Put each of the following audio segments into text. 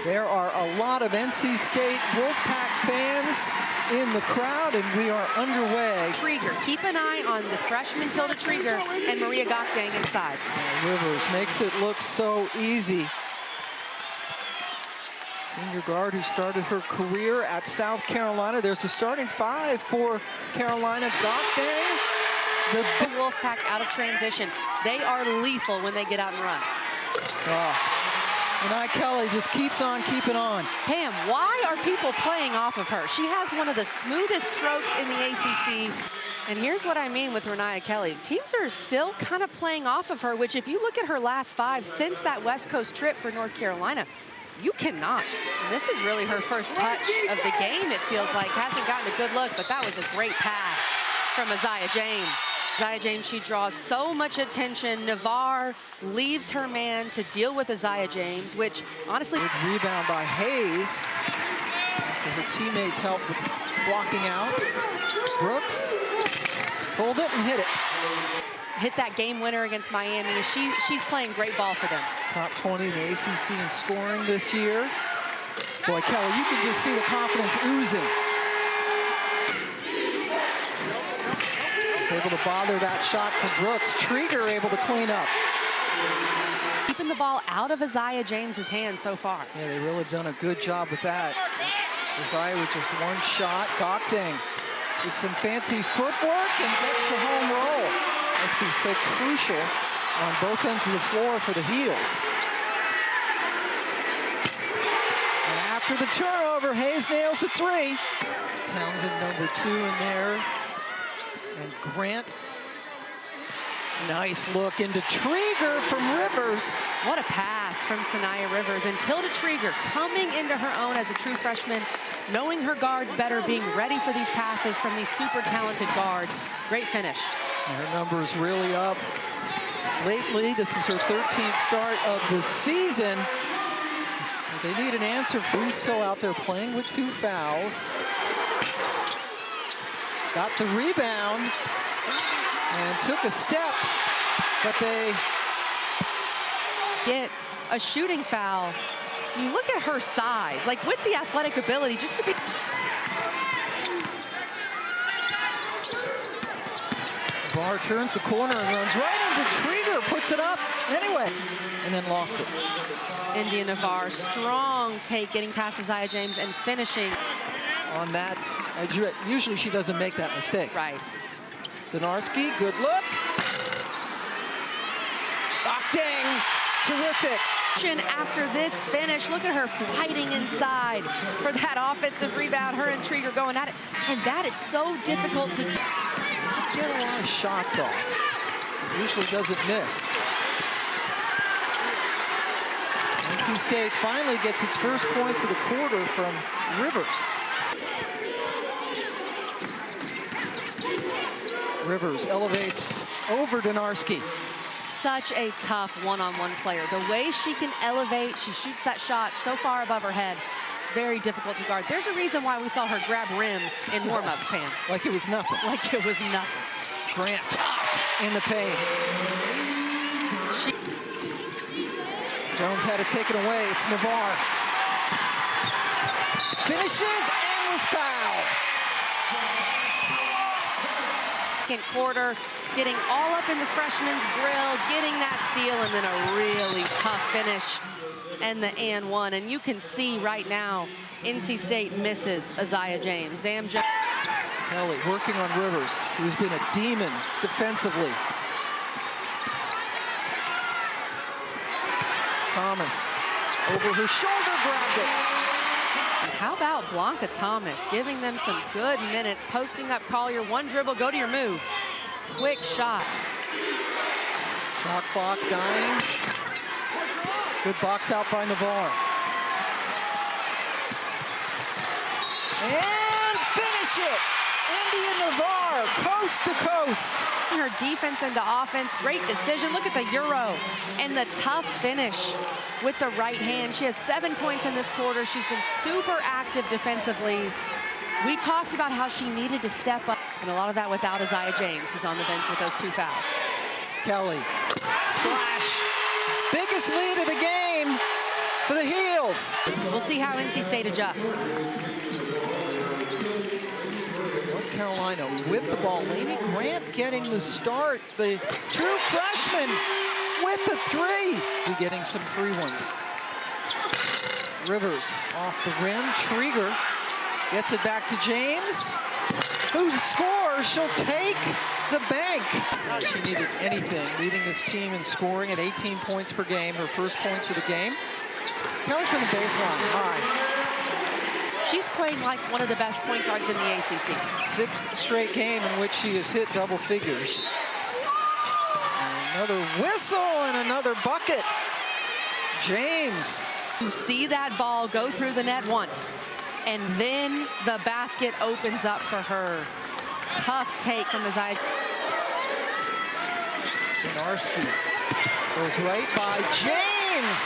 There are a lot of NC State Wolfpack fans in the crowd, and we are underway. Trieger, keep an eye on the freshman Tilda Trieger and Maria Gokdang inside. Rivers makes it look so easy. Senior guard who started her career at South Carolina. There's a starting five for Carolina. Gokdang. The Wolfpack out of transition. They are lethal when they get out and run. Reniya Kelly just keeps on keeping on. Pam, why are people playing off of her? She has one of the smoothest strokes in the ACC. And here's what I mean with Reniya Kelly. Teams are still kind of playing off of her, which if you look at her last five since that West Coast trip for North Carolina, you cannot. And this is really her first touch of the game, it feels like. Hasn't gotten a good look, but that was a great pass from Isaiah James. Isaiah James, she draws so much attention. Navarre leaves her man to deal with Isaiah James, which honestly... Good rebound by Hayes. After her teammates help with blocking out. Brooks pulled it and hit it. Hit that game winner against Miami. She's playing great ball for them. Top 20 in the ACC in scoring this year. Boy, Kelly, you can just see the confidence oozing. Is able to bother that shot from Brooks. Trieger able to clean up. Keeping the ball out of Isaiah James's hands so far. Yeah, they really done a good job with that. Isaiah with just one shot. Gokdang with some fancy footwork and gets the home roll. Must be so crucial on both ends of the floor for the Heels. And after the turnover, Hayes nails a three. Townsend #2 in there. And Grant, nice look into Trieger from Rivers. What a pass from Sania Rivers. And Tilda Trieger coming into her own as a true freshman, knowing her guards better, being ready for these passes from these super talented guards. Great finish. And her number is really up lately. This is her 13th start of the season. They need an answer for who's still out there playing with 2 fouls. Got the rebound and took a step, but they get a shooting foul. You look at her size, like with the athletic ability, just to be... Barr turns the corner and runs right into Trieger, puts it up anyway, and then lost it. India Navarre, strong take, getting past Isaiah James and finishing. On that, usually she doesn't make that mistake. Right. Donarski, good look. Gokdang, terrific. After this finish, look at her fighting inside for that offensive rebound. Her and Trieger going at it, and that is so difficult to do. Doesn't get a lot of shots off. Usually doesn't miss. NC State finally gets its first points of the quarter from Rivers. Rivers elevates over Donarski. Such a tough one-on-one player. The way she can elevate, she shoots that shot so far above her head. It's very difficult to guard. There's a reason why we saw her grab rim in warm-ups, Pam. Like it was nothing. Like it was nothing. Grant in the paint. Jones had to take it away. It's Navarre. Finishes and was fouled. Second quarter, getting all up in the freshman's grill, getting that steal, and then a really tough finish and the and one. And you can see right now, NC State misses Isaiah James. Zam Jones. Kelly working on Rivers, who's been a demon defensively. Thomas over her shoulder, grabbed it. How about Blanca Thomas giving them some good minutes, posting up Collier, one dribble, go to your move. Quick shot. Shot clock dying. Good box out by Navarre. And finish it! India Navarre, coast to coast. Her defense into offense, great decision. Look at the Euro and the tough finish with the right hand. She has 7 points in this quarter. She's been super active defensively. We talked about how she needed to step up, and a lot of that without Isaiah James, who's on the bench with those 2 fouls. Kelly, splash. Biggest lead of the game for the Heels. heels. We'll see how NC State adjusts. North Carolina with the ball. Lainey Grant getting the start. The true freshman with the three. We're getting some free ones. Rivers off the rim. Trieger gets it back to James, who scores. She'll take the bank. She needed anything, leading this team in scoring at 18 points per game, her first points of the game. Kelly from the baseline, high. She's playing like one of the best point guards in the ACC. 6th straight game in which she has hit double figures. And another whistle and another bucket. James. You see that ball go through the net once, and then the basket opens up for her. Tough take from Isaiah. Donarski goes right by James.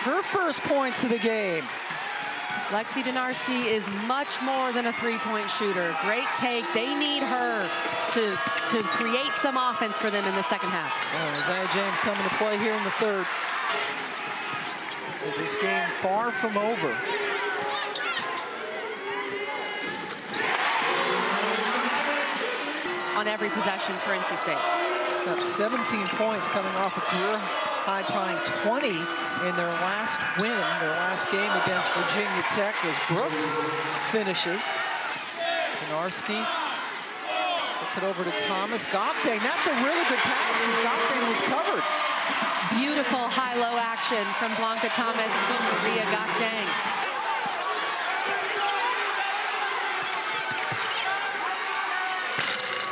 Her first points of the game. Lexi Donarski is much more than a three-point shooter. Great take. They need her to create some offense for them in the second half. Oh, Isaiah James coming to play here in the third. So this game far from over. On every possession for NC State. Got 17 points coming off a career high tying 20 in their last win, their last game against Virginia Tech, as Brooks finishes. Donarski gets it over to Thomas. Gopdang, that's a really good pass because Gopdang was covered. Beautiful high-low action from Blanca Thomas to Reniya Kelly.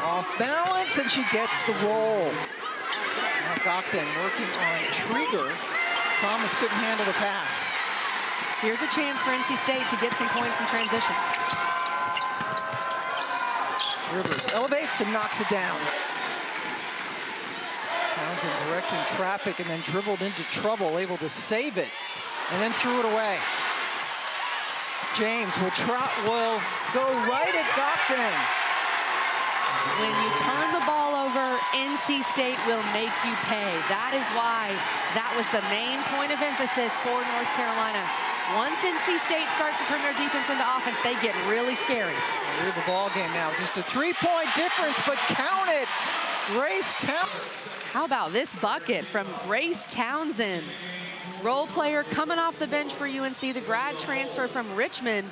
Off balance, and she gets the roll. Now Gopdang working on Trieger. Thomas couldn't handle the pass. Here's a chance for NC State to get some points in transition. Rivers elevates and knocks it down. Townsend directing traffic and then dribbled into trouble, able to save it, and then threw it away. James will go right at Gopdang. When you turn the ball over, NC State will make you pay. That is why that was the main point of emphasis for North Carolina. Once NC State starts to turn their defense into offense, they get really scary. We have a ball game now. Just a three-point difference, but count it. Grace Townsend. How about this bucket from Grace Townsend? Role player coming off the bench for UNC, the grad transfer from Richmond,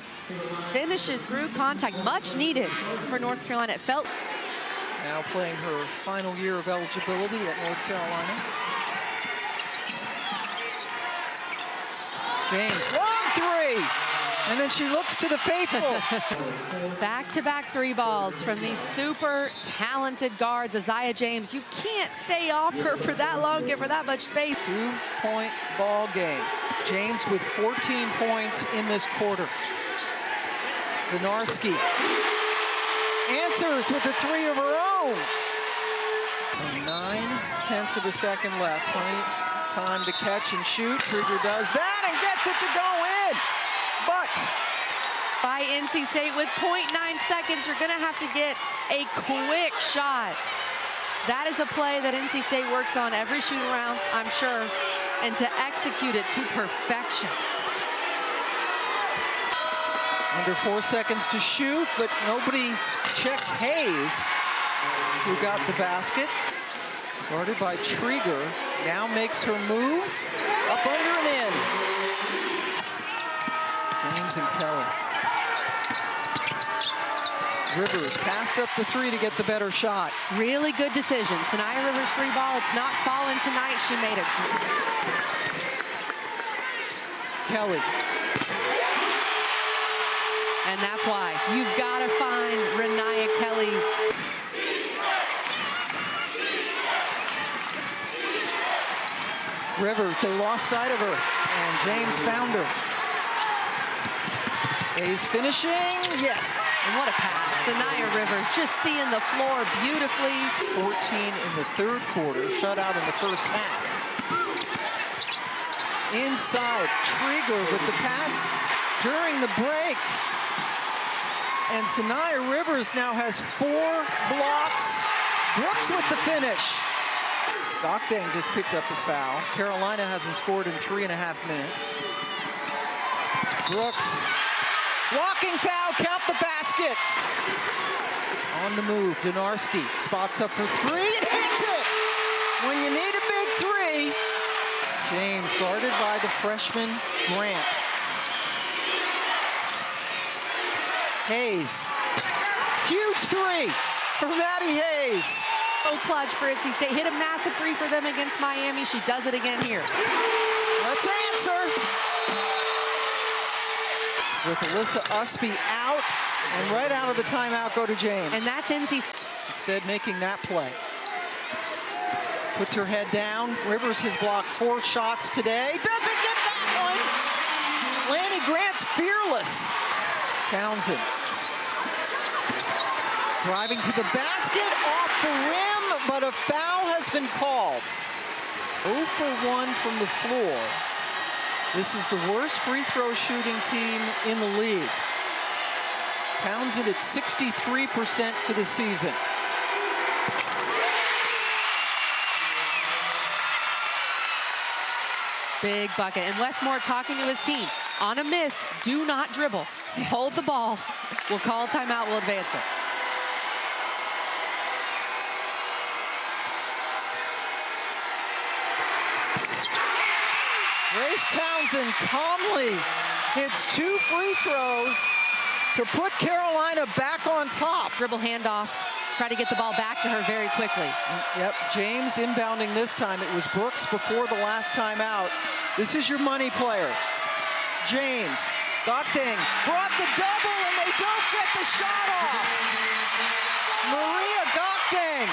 finishes through contact. Much needed for North Carolina. It felt. Now playing her final year of eligibility at North Carolina. James, long three! And then she looks to the faithful. Back-to-back three balls from these super talented guards. Isaiah James, you can't stay off her for that long, give her that much space. 2-point ball game. James with 14 points in this quarter. Donarski answers with a three of her own. 9/10 of a second left. Plenty time to catch and shoot. Trigger does that and gets it to go in. But by NC State with 0.9 seconds, you're gonna have to get a quick shot. That is a play that NC State works on every shoot around, I'm sure, and to execute it to perfection. Under 4 seconds to shoot, but nobody checked Hayes, who got the basket. Guarded by Trieger, now makes her move, up under and in. James and Kelly. Rivers passed up the three to get the better shot. Really good decision. Reniya Rivers' three ball, it's not falling tonight. She made it. Kelly. And that's why you've got to find Reniya Kelly. Rivers, they lost sight of her, and James found her. Hayes finishing, yes. And what a pass. Reniya Rivers just seeing the floor beautifully. 14 in the third quarter, shut out in the first half. Inside, Trieger with the pass during the break. And Reniya Rivers now has 4 blocks. Brooks with the finish. Goktang just picked up the foul. Carolina hasn't scored in 3.5 minutes. Brooks, blocking foul, count the basket. On the move, Donarski spots up for three and hits it. When you need a big three, James guarded by the freshman Grant. Hayes, huge three for Maddie Hayes. So clutch for NC State. Hit a massive three for them against Miami. She does it again here. Let's answer. With Alyssa Usby out, and right out of the timeout go to James. And that's NC. Instead making that play. Puts her head down. Rivers has blocked 4 shots today. Doesn't get that one. Lanny Grant's fearless. Townsend. Driving to the basket, off the rim, but a foul has been called. 0 for 1 from the floor. This is the worst free throw shooting team in the league. Townsend at 63% for the season. Big bucket. And Westmore talking to his team. On a miss, do not dribble. Yes. Hold the ball. We'll call timeout. We'll advance it. Grace Townsend calmly hits 2 free throws to put Carolina back on top. Dribble handoff. Try to get the ball back to her very quickly. Yep, James inbounding this time. It was Brooks before the last time out. This is your money player. James, Goktang brought the double and they don't get the shot off. Reniya Kelly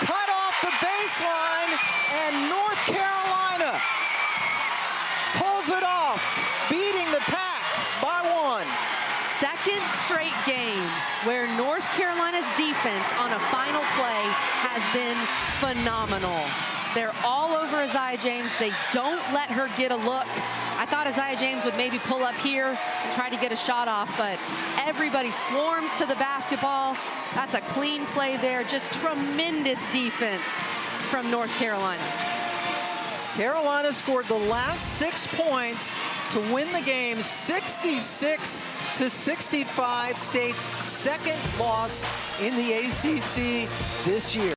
cut off the baseline and North Carolina pulls it off, beating the Pack by 1. Second straight game where North Carolina's defense on a final play has been phenomenal. They're all over Isaiah James. They don't let her get a look. I thought Isaiah James would maybe pull up here and try to get a shot off, but everybody swarms to the basketball. That's a clean play there. Just tremendous defense from North Carolina. Carolina scored the last 6 points to win the game, 66-65, State's second loss in the ACC this year.